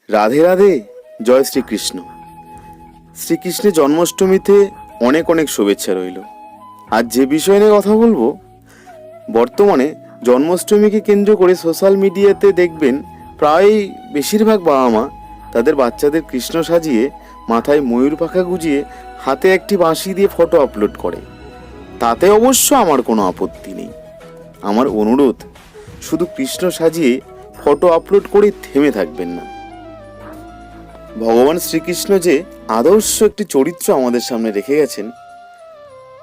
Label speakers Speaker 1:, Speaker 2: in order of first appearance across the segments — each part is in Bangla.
Speaker 1: রাধে রাধে। জয় শ্রীকৃষ্ণ। শ্রীকৃষ্ণের জন্মাষ্টমীতে অনেক অনেক শুভেচ্ছা রইল। আজ যে বিষয় নিয়ে কথা বলবো, বর্তমানে জন্মাষ্টমীকে কেন্দ্র করে সোশ্যাল মিডিয়াতে দেখবেন প্রায় বেশিরভাগ বাবা মা তাদের বাচ্চাদের কৃষ্ণ সাজিয়ে মাথায় ময়ূর পাখা গুজিয়ে হাতে একটি বাঁশি দিয়ে ফটো আপলোড করে। তাতে অবশ্য আমার কোনো আপত্তি নেই। আমার অনুরোধ, শুধু কৃষ্ণ সাজিয়ে ফটো আপলোড করে থেমে থাকবেন না। ভগবান শ্রীকৃষ্ণ যে আদর্শ একটি চরিত্র আমাদের সামনে রেখে গেছেন,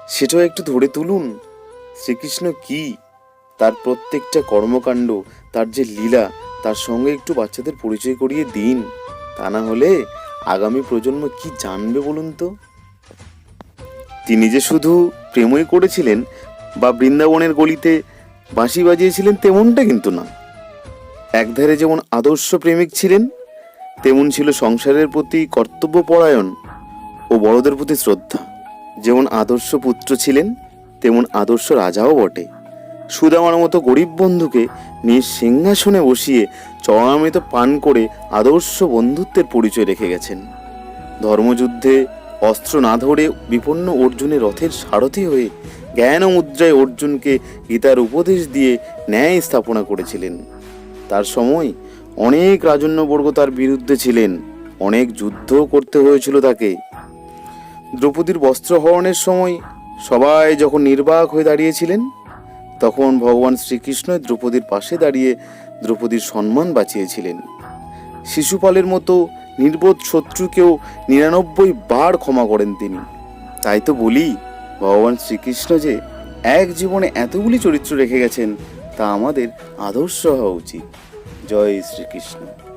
Speaker 1: সেটাও একটু ধরে তুলুন। শ্রীকৃষ্ণ কি, তার প্রত্যেকটা কর্মকাণ্ড, তার যে লীলা, তার সঙ্গে একটু বাচ্চাদের পরিচয় করিয়ে দিন। তা না হলে আগামী প্রজন্ম কি জানবে বলুন তো? তিনি যে শুধু প্রেমই করেছিলেন বা বৃন্দাবনের গলিতে বাঁশি বাজিয়েছিলেন তেমনটা কিন্তু না। একধারে যেমন আদর্শ প্রেমিক ছিলেন, তেমন ছিল সংসারের প্রতি কর্তব্যপরায়ণ ও বড়দের প্রতি শ্রদ্ধা। যেমন আদর্শ পুত্র ছিলেন, তেমন আদর্শ রাজাও বটে। সুদামার মতো গরিব বন্ধুকে নিজ সিংহাসনে বসিয়ে চরণামৃত পান করে আদর্শ বন্ধুত্বের পরিচয় রেখে গেছেন। ধর্মযুদ্ধে অস্ত্র না ধরে বিপন্ন অর্জুনের রথের সারথি হয়ে জ্ঞান মুদ্রায় অর্জুনকে গীতার উপদেশ দিয়ে ন্যায় স্থাপনা করেছিলেন। তার সময় অনেক রাজন্যবর্গ তার বিরুদ্ধে ছিলেন, অনেক যুদ্ধও করতে হয়েছিল তাকে। দ্রৌপদীর বস্ত্রহরণের সময় সবাই যখন নির্বাক হয়ে দাঁড়িয়েছিলেন, তখন ভগবান শ্রীকৃষ্ণ দ্রৌপদীর পাশে দাঁড়িয়ে দ্রৌপদীর সম্মান বাঁচিয়েছিলেন। শিশুপালের মতো নির্বোধ শত্রুকেও 99 বার ক্ষমা করেন তিনি। তাই তো বলি, ভগবান শ্রীকৃষ্ণ যে এক জীবনে এতগুলি চরিত্র রেখে গেছেন, তা আমাদের আদর্শ হওয়া উচিত। জয় শ্রীকৃষ্ণ।